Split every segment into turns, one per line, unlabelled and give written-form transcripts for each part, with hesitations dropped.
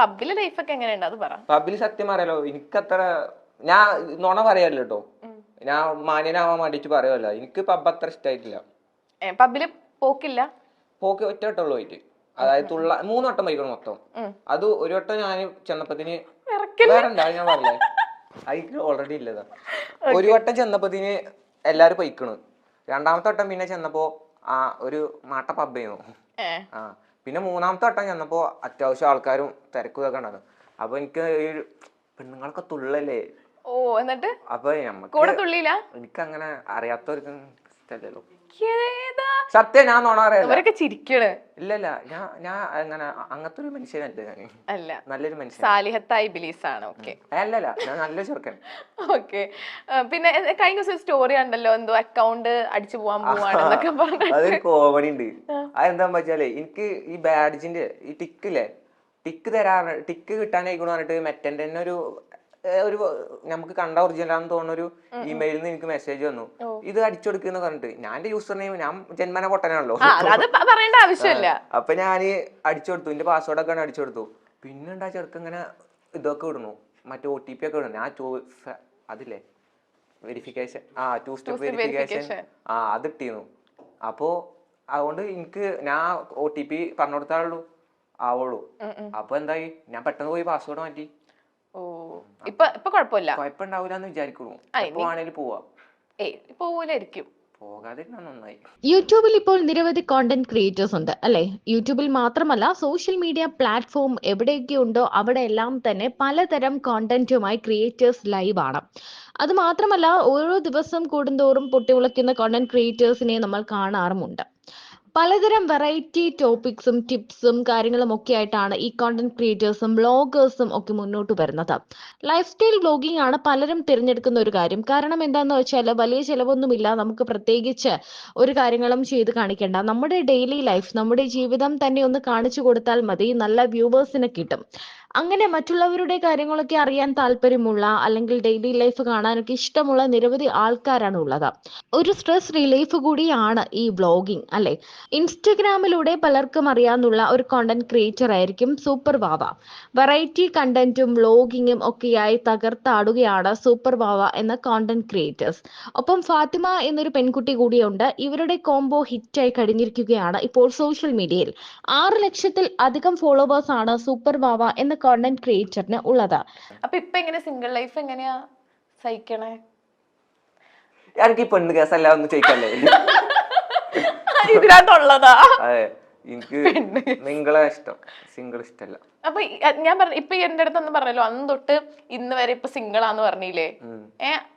പബ്ബിലെ ലൈഫൊക്കെ എങ്ങനെയുണ്ട് അത് പറ.
പബ്ബില് സത്യം അറിയാലോ, എനിക്കത്ര ഞാൻ നുണ പറയാല്ലോ കേട്ടോ, ഞാൻ മാന്യനാവാൻ വേണ്ടിട്ട് പറയുമല്ലോ, എനിക്ക് പബ്ബ് അത്ര ഇഷ്ടമായിട്ടില്ല.
പബ്ബില് പോക്കില്ല?
പോക്ക് ഒറ്റ വട്ടമുള്ളൂ പോയിട്ട്, അതായത് 3 വട്ടം പോയിക്കണം മൊത്തം. അത് ഒരു വട്ടം ഞാൻ ചെന്നപ്പത്തിന് വേറെണ്ട, ഞാൻ പറഞ്ഞേ അതിക്ക് ഓൾറെഡി ഇല്ലതാ. ഒരു വട്ടം ചെന്നപ്പത്തിന് എല്ലാരും പൊയ്ക്കണ്. 2ാമത്തെ വട്ടം പിന്നെ ചെന്നപ്പോ ഒരു മാട്ട പബ്ബ് ചെയ്യുന്നു. പിന്നെ 3ാമത്തെ വട്ടം ചെന്നപ്പോ അത്യാവശ്യം ആൾക്കാരും തിരക്കൊക്കെ ഉണ്ടായിരുന്നു. അപ്പൊ എനിക്ക് ഈ പെണ്ണുങ്ങളൊക്കെ തുള്ളല്ലേ.
എന്നിട്ട്
അപ്പൊ എനിക്ക് അങ്ങനെ അറിയാത്തവർക്ക് ഇഷ്ടമല്ലല്ലോ. സത്യം ഞാൻ നോണ
ചിരിക്കണ്.
ഇല്ലല്ല, ഞാൻ അങ്ങനെ അങ്ങനത്തെ ഒരു മനുഷ്യനല്ല.
അല്ല,
നല്ലൊരു മനുഷ്യൻ,
സാലിഹത്തായി ബിലീസാണ്.
അല്ലല്ല, ഞാൻ നല്ല ചെറുക്കൻ.
ഓക്കെ. പിന്നെ കഴിഞ്ഞ ദിവസം സ്റ്റോറി ഉണ്ടല്ലോ, എന്തോ അക്കൗണ്ട് അടിച്ചു പോവാൻ പോവാണെന്നൊക്കെ പറഞ്ഞു.
അതൊരു കോമഡി ഉണ്ട്. അതെന്താ വെച്ചാലേ, എനിക്ക് ഈ ബാഡ്ജിന്റെ ഈ ടിക്ക് കിട്ടാനായിക്കോന്ന് പറഞ്ഞിട്ട് മെറ്റന്റെ തന്നെ ഒരു നമുക്ക് കണ്ട ഒറിജിനലാന്ന് തോന്നുന്ന ഒരു ഇമെയിലിൽ നിന്ന് എനിക്ക് മെസ്സേജ് വന്നു, ഇത് അടിച്ചു കൊടുക്കുന്ന പറഞ്ഞിട്ട്. ഞാൻ യൂസർ നെയിം, ഞാൻ ജന്മന പൊട്ടനാണല്ലോ,
പറയേണ്ട ആവശ്യമില്ല.
അപ്പൊ ഞാൻ അടിച്ചു കൊടുത്തു, എന്റെ പാസ്വേഡൊക്കെ അടിച്ചു കൊടുത്തു. പിന്നെ ഉണ്ടാ ചെറുക്ക് ഇങ്ങനെ ഇതൊക്കെ ഇടുന്നു, മറ്റേ OTP ഒക്കെ ഇടുന്നു. ഞാൻ അതില്ലേ വെരിഫിക്കേഷൻ, 2 സ്റ്റെപ്പ് വെരിഫിക്കേഷൻ, അത് ഇട്ടിരുന്നു. അപ്പോ അതുകൊണ്ട് എനിക്ക് ഞാൻ OTP പറഞ്ഞു കൊടുത്താലുള്ളൂ ആവുള്ളൂ. അപ്പൊ എന്തായി, ഞാൻ പെട്ടെന്ന് പോയി പാസ്വേഡ് മാറ്റി.
ഇപ്പൊ കുഴപ്പമില്ല,
കുഴപ്പമുണ്ടാവില്ലെന്ന് വിചാരിക്കുന്നു. എപ്പോഴാണേലും
പോവായിരിക്കും.
പോകാതിരുന്ന നന്നായി.
യൂട്യൂബിൽ ഇപ്പോൾ നിരവധി കോണ്ടന്റ് ക്രിയേറ്റേഴ്സ് ഉണ്ട് അല്ലെ. യൂട്യൂബിൽ മാത്രമല്ല, സോഷ്യൽ മീഡിയ പ്ലാറ്റ്ഫോം എവിടെയൊക്കെ ഉണ്ടോ അവിടെ എല്ലാം തന്നെ പലതരം കോണ്ടന്റുമായി ക്രിയേറ്റേഴ്സ് ലൈവ് ആണ്. അത് മാത്രമല്ല, ഓരോ ദിവസം കൂടുന്തോറും പൊട്ടിമുളയ്ക്കുന്ന കോണ്ടന്റ് ക്രിയേറ്റേഴ്സിനെ നമ്മൾ കാണാറുമുണ്ട്. പലതരം വെറൈറ്റി ടോപ്പിക്സും ടിപ്സും കാര്യങ്ങളും ഒക്കെ ആയിട്ടാണ് ഈ കോണ്ടന്റ് ക്രിയേറ്റേഴ്സും വ്ളോഗേഴ്സും ഒക്കെ മുന്നോട്ട് വരുന്നത്. ലൈഫ് സ്റ്റൈൽ വ്ളോഗിംഗ് ആണ് പലരും തിരഞ്ഞെടുക്കുന്ന ഒരു കാര്യം. കാരണം എന്താണെന്ന് വെച്ചാൽ വലിയ ചിലവൊന്നുമില്ല, നമുക്ക് പ്രത്യേകിച്ച് ഒരു കാര്യങ്ങളും ചെയ്ത് കാണിക്കേണ്ട. നമ്മുടെ ഡെയിലി ലൈഫ്, നമ്മുടെ ജീവിതം തന്നെ ഒന്ന് കാണിച്ചു കൊടുത്താൽ മതി, നല്ല വ്യൂവേഴ്സിനെ കിട്ടും. അങ്ങനെ മറ്റുള്ളവരുടെ കാര്യങ്ങളൊക്കെ അറിയാൻ താല്പര്യമുള്ള, അല്ലെങ്കിൽ ഡെയിലി ലൈഫ് കാണാനൊക്കെ ഇഷ്ടമുള്ള നിരവധി ആൾക്കാരാണ് ഉള്ളത്. ഒരു സ്ട്രെസ് റിലീഫ് കൂടിയാണ് ഈ വ്ളോഗിംഗ് അല്ലെ. ഇൻസ്റ്റഗ്രാമിലൂടെ പലർക്കും അറിയാവുന്ന ഒരു കോണ്ടന്റ് ക്രിയേറ്റർ ആയിരിക്കും സൂപ്പർ വാവ. വെറൈറ്റി കണ്ടന്റും വ്ളോഗിങ്ങും ഒക്കെയായി തകർത്താടുകയാണ് സൂപ്പർ വാവ എന്ന കോണ്ടന്റ് ക്രിയേറ്റേഴ്സ്. ഒപ്പം ഫാത്തിമ എന്നൊരു പെൺകുട്ടി കൂടിയുണ്ട്. ഇവരുടെ കോംബോ ഹിറ്റായി കഴിഞ്ഞിരിക്കുകയാണ് ഇപ്പോൾ സോഷ്യൽ മീഡിയയിൽ. 6 ലക്ഷത്തിൽ അധികം ഫോളോവേഴ്സ് ആണ് സൂപ്പർ വാവ എന്ന കോണ്ടന്റ് ക്രിയേറ്ററിന് ഉള്ളത്.
അപ്പൊ ഇപ്പൊ എങ്ങനെ സിംഗിൾ ലൈഫ് എങ്ങനെയാ സഹിക്കണേ?
എനിക്ക് ഈ പെണ്ണ് കേസല്ല ഒന്ന് ചോദിക്കല്ലേ,
ഇതിനകത്തുള്ളതാ.
അതെ, എനിക്ക് നിങ്ങളെ ഇഷ്ടം, സിംഗിൾ ഇഷ്ടല്ല.
അപ്പൊ ഞാൻ പറഞ്ഞു, ഇപ്പൊ എന്റെ അടുത്തൊന്നും പറഞ്ഞല്ലോ, അന്ന് തൊട്ട് ഇന്ന് വരെ ഇപ്പൊ സിംഗിളാന്ന് പറഞ്ഞില്ലേ.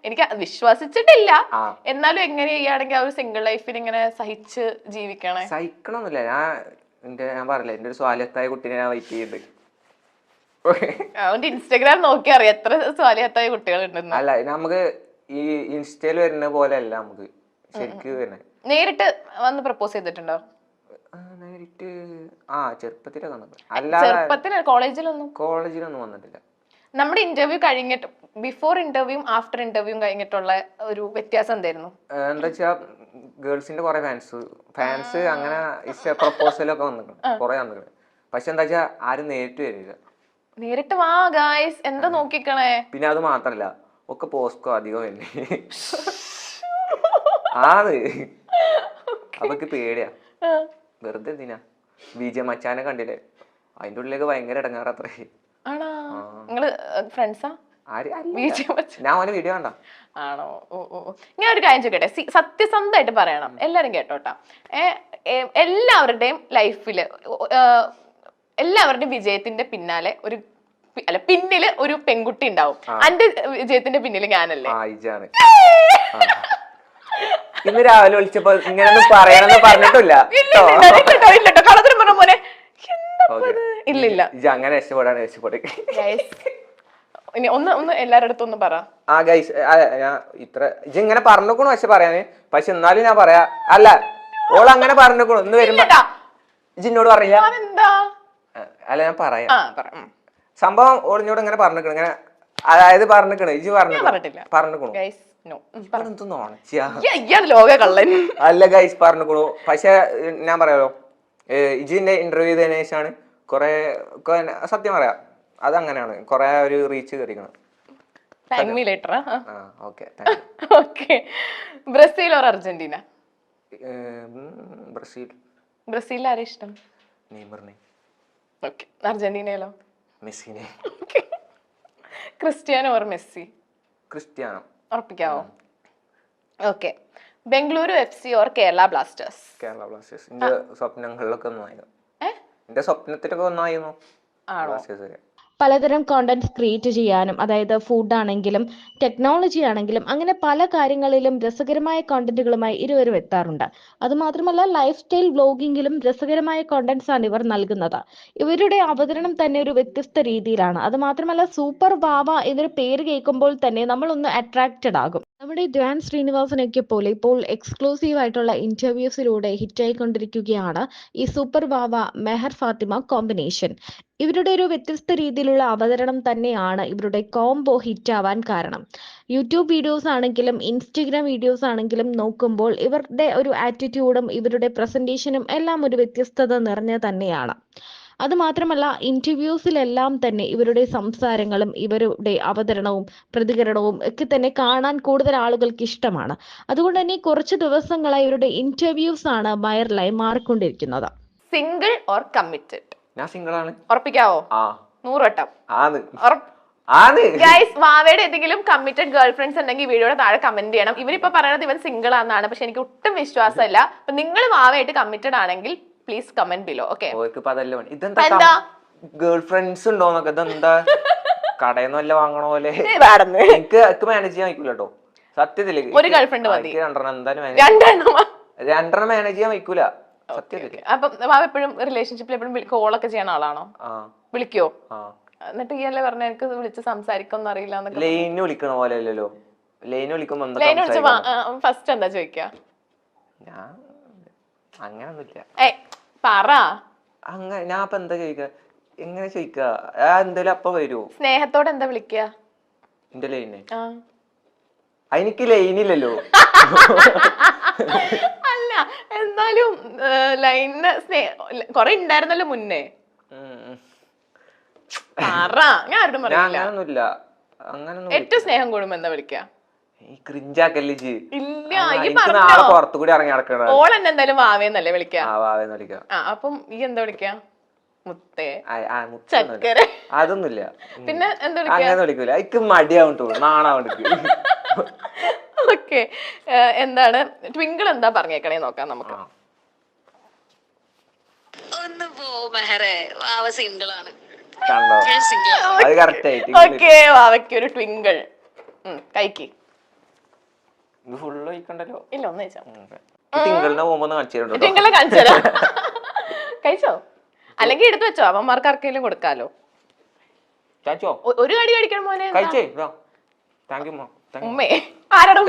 എനിക്ക് വിശ്വസിച്ചിട്ടില്ല. എന്നാലും എങ്ങനെ ചെയ്യുകയാണെങ്കിൽ ആ ഒരു സിംഗിൾ ലൈഫിൽ ഇങ്ങനെ സഹിച്ച് ജീവിക്കണേ?
സഹിക്കണമെന്നില്ല, ഞാൻ പറഞ്ഞില്ല, എന്റെ ഒരു സ്വാലിഹത്തായ കുട്ടീനെ ഞാൻ വെയിറ്റ് ചെയ്യുന്നുണ്ട്.
അവന്റെ ഇൻസ്റ്റാഗ്രാം നോക്കി അറിയാം എത്ര സ്വാലിഹത്തായ കുട്ടികൾ ഉണ്ടെന്ന്.
അല്ല, നമുക്ക് ഈ ഇൻസ്റ്റയിൽ വരുന്ന പോലെ അല്ല നമുക്ക് ശരിക്കും വരുന്നത്.
നേരിട്ട് വന്ന് പ്രപ്പോസ് ചെയ്തിട്ടുണ്ടോ?
നേരിട്ട് ചെറുപ്പത്തിലൊക്കെ വന്നിട്ടുണ്ട്, അല്ലാതെ കോളേജിലൊന്നും വന്നിട്ടില്ല.
നമ്മുടെ ഇന്റർവ്യൂ കഴിഞ്ഞിട്ട്, ബിഫോർ ഇന്റർവ്യൂവും ആഫ്റ്റർ ഇന്റർവ്യൂവും കഴിഞ്ഞിട്ടുള്ള ഒരു വ്യത്യാസം എന്തായിരുന്നു?
എന്താ വെച്ചാ, ഗേൾസിന്റെ കുറെ ഫാൻസ് അങ്ങനെ പ്രപ്പോസലൊക്കെ വന്നിട്ടുണ്ട്, കുറെ വന്നിട്ടുണ്ട്. പക്ഷെ എന്താ വെച്ചാ ആരും നേരിട്ട് വരില്ല.
നേരിട്ട് വാ ഗായ്സ്, എന്താ നോക്കിക്കണേ.
പിന്നെ അത് മാത്രല്ല, ഒക്കെ പോസ്കോ അധികം തന്നെ. അവക്ക് പേടിയാ, വെറുതെ എന്തിനാ. വിജയ മച്ചാനെ കണ്ടില്ലേ, അതിന്റെ ഉള്ളിലേക്ക് ഭയങ്കര ഇടങ്ങാറ് അത്രേ.
ഞാൻ
അവന്റെ വീഡിയോ കണ്ട.
ആണോ? ഞാൻ ഒരു കാര്യം ചോദിക്കട്ടെ, സത്യസന്ധമായിട്ട് പറയണം, എല്ലാരും കേട്ടോട്ടാ. എല്ലാവരുടെയും ലൈഫില്, എല്ലാവരുടെയും വിജയത്തിന്റെ പിന്നാലെ പിന്നില് ഒരു പെൺകുട്ടി ഉണ്ടാവും. എന്റെ വിജയത്തിന്റെ പിന്നില് ഞാനല്ലേ?
ഇന്ന് രാവിലെ വിളിച്ചപ്പോ ഇങ്ങനെ പറയണമെന്ന് പറഞ്ഞിട്ടില്ല.
ഇല്ലില്ല,
അങ്ങനെ രക്ഷപ്പെടാണ്.
ഒന്ന് എല്ലാരുടെ അടുത്തും ഒന്ന് പറ.
ഇങ്ങനെ പറഞ്ഞോക്കണു പക്ഷെ പറയാന്, പക്ഷെ എന്നാലും ഞാൻ പറയാ, അല്ല ഓൾ അങ്ങനെ പറഞ്ഞോക്കണു. ഇന്ന് വരുമ്പോ ഇന്നോട് പറയാ, അല്ല ഞാൻ പറയാം സംഭവം. ഓളിനോട് ഇങ്ങനെ പറഞ്ഞിക്കണ, ഇങ്ങനെ അതായത് പറഞ്ഞിക്കണ, ഇജ് പറഞ്ഞിക്കണു. അല്ല ഗൈസ് പറഞ്ഞിക്കണു. പക്ഷെ ഞാൻ പറയാലോ, ഇജിന്റെ ഇന്റർവ്യൂ ചെയ്തതിനു ശേഷമാണ് കൊറേ സത്യം പറയാം, അതങ്ങനെയാണ്, കൊറേ ഒരു റീച്ച് കയറിക്കണം.
Thank me later.
Okay.
Okay, Brazil or Argentina?
Brazil.
ബ്രസീലിൽ ആരെ ഇഷ്ടം?
നെയ്മറിനെ.
ഓക്കെ, അർജന്റീനയിലോ?
മെസ്സിനെ.
Cristiano or Messi?
ക്രിസ്ത്യാനോ.
ഉറപ്പിക്കാവോ? Okay, Bengaluru FC or Kerala Blasters?
Kerala Blasters. എന്റെ സ്വപ്നങ്ങളിലൊക്കെ ഒന്നായിരുന്നു, എന്റെ സ്വപ്നത്തിലൊക്കെ ഒന്നായിരുന്നു ബ്ലാസ്റ്റേഴ്സ്.
പലതരം കോണ്ടന്റ് ക്രിയേറ്റ് ചെയ്യാനും, അതായത് ഫുഡ് ആണെങ്കിലും ടെക്നോളജി ആണെങ്കിലും അങ്ങനെ പല കാര്യങ്ങളിലും രസകരമായ കോണ്ടന്റുകളുമായി ഇരുവരും എത്താറുണ്ട്. അതുമാത്രമല്ല ലൈഫ് സ്റ്റൈൽ വ്ലോഗിങ്ങിലും രസകരമായ കോണ്ടന്റ്സ് ആണ് ഇവർ നൽകുന്നത്. ഇവരുടെ അവതരണം തന്നെ ഒരു വ്യത്യസ്ത രീതിയിലാണ്. അതുമാത്രമല്ല സൂപ്പർ വാവ എന്നൊരു പേര് കേൾക്കുമ്പോൾ തന്നെ നമ്മളൊന്ന് അട്രാക്റ്റഡ് ആകും. നമ്മുടെ ധ്യാൻ ശ്രീനിവാസനൊക്കെ പോലെ ഇപ്പോൾ എക്സ്ക്ലൂസീവ് ആയിട്ടുള്ള ഇന്റർവ്യൂസിലൂടെ ഹിറ്റായിക്കൊണ്ടിരിക്കുകയാണ് ഈ സൂപ്പർ വാവ മെഹർ ഫാത്തിമ കോമ്പിനേഷൻ. ഇവരുടെ ഒരു വ്യത്യസ്ത രീതിയിലുള്ള അവതരണം തന്നെയാണ് ഇവരുടെ കോംബോ ഹിറ്റ് ആവാൻ കാരണം. യൂട്യൂബ് വീഡിയോസ് ആണെങ്കിലും ഇൻസ്റ്റഗ്രാം വീഡിയോസ് ആണെങ്കിലും നോക്കുമ്പോൾ ഇവരുടെ ഒരു ആറ്റിറ്റ്യൂഡും ഇവരുടെ പ്രസന്റേഷനും എല്ലാം ഒരു വ്യത്യസ്തത നിറഞ്ഞ തന്നെയാണ്. അതുമാത്രമല്ല ഇന്റർവ്യൂസിലെല്ലാം തന്നെ ഇവരുടെ സംസാരങ്ങളും ഇവരുടെ അവതരണവും പ്രതികരണവും ഒക്കെ തന്നെ കാണാൻ കൂടുതൽ ആളുകൾക്ക് ഇഷ്ടമാണ്. അതുകൊണ്ട് തന്നെ കുറച്ച് ദിവസങ്ങളായി ഇവരുടെ ഇന്റർവ്യൂസ് ആണ് വൈറലായി മാറിക്കൊണ്ടിരിക്കുന്നത്.
Single or committed?
ഞാൻ സിംഗിൾ ആണ്.
ഉറപ്പിക്കാവോ? 100 വട്ടം. വാവയുടെ ഏതെങ്കിലും കമ്മിറ്റഡ് ഗേൾ ഫ്രണ്ട്സ് ഉണ്ടെങ്കിൽ വീഡിയോയുടെ താഴെ കമന്റ് ചെയ്യണം. ഇവരിപ്പോ പറയുന്നത് ഇവൻ സിംഗിൾ ആണെന്നാണ്, പക്ഷെ എനിക്ക് ഒട്ടും വിശ്വാസമില്ല. അപ്പൊ നിങ്ങൾ വാവയായിട്ട് കമ്മിറ്റഡ് ആണെങ്കിൽ പ്ലീസ് കമന്റ് ബിലോ. ഓക്കെ,
ഇതെന്താ ഗേൾ ഫ്രണ്ട്സ് ഉണ്ടോന്നൊക്കെ, ഇതെന്താ കടയിൽ നിന്ന് വല്ല വാങ്ങണ പോലെ? എനിക്ക് മാനേജ് ചെയ്യാൻ വയ്ക്കൂല കേട്ടോ സത്യത്തില്.
ഒരു ഗേൾ ഫ്രണ്ട് മതി.
രണ്ടെണ്ണം മാനേജ് ചെയ്യാൻ വയ്ക്കൂല സത്യത്തില്.
അപ്പൊ വാവ എപ്പോഴും റിലേഷൻഷിപ്പിൽ എപ്പോഴും കോളൊക്കെ ചെയ്യണ ആളാണോ? വിളിക്കോ? എന്നിട്ട് ഈ അല്ലേ പറഞ്ഞ എനിക്ക് വിളിച്ച് സംസാരിക്കൊന്നും അറിയില്ല.
ലൈന് വിളിക്കണ പോലെ അല്ലല്ലോ. ലൈന് വിളിക്കുമ്പോ
ഫസ്റ്റ് എന്താ ചോദിക്കാ?
ഞാൻ അങ്ങനൊന്നുമില്ല.
പറ.
അങ്ങനെ ഞാൻ ഇപ്പൊ എന്താ ചോദിക്ക, എങ്ങനെ ചോദിക്ക, എന്തായാലും അപ്പൊ വരുമോ?
സ്നേഹത്തോടെ എന്താ വിളിക്കുക?
എന്റെ ലൈനെ എനിക്ക് ലൈനില്ലല്ലോ.
അല്ല എന്നാലും ലൈന് കൊറേ ഉണ്ടായിരുന്നല്ലോ മുന്നേ. ഞാൻ ആരോടും
അങ്ങനൊന്നുമില്ല.
ഏറ്റവും സ്നേഹം കൂടുമ്പോ എന്താ വിളിക്കുക?
പുറത്തുകൂടി ഇറങ്ങി നടക്കണ
ഓൾ എന്നെ എന്തായാലും വാവേന്നല്ലേ വിളിക്കുക? അപ്പം ഈ എന്താ വിളിക്കുക? മുത്തേ, ചക്കര,
അതൊന്നുമില്ല.
പിന്നെ എന്താ
അങ്ങനെ വിളിക്കൂല. എനിക്ക് മടിയാവുണ്ട്, നാണാവുണ്ട്.
ഓക്കെ, എന്താണ് ട്വിങ്കിൾ എന്താ പറഞ്ഞേക്കണേ നോക്കാം നമുക്ക്. ഓക്കെ, വാവയ്ക്ക് ഒരു ട്വിങ്കിൾ കഴിക്ക്.
ഫുള്ള് കഴിക്കണ്ടല്ലോ.
ഇല്ല, ഒന്ന് കഴിച്ചോ.
ട്വിങ്കിളിനെ
കാണിച്ചു കഴിച്ചോ, അല്ലെങ്കിൽ എടുത്തു വെച്ചോ, അവന്മാർക്ക് ആർക്കെങ്കിലും കൊടുക്കാലോ. ഒരു കടി കഴിക്കണം മോനെ.
കഴിച്ചേ.
ഉമ്മേ ആരാടും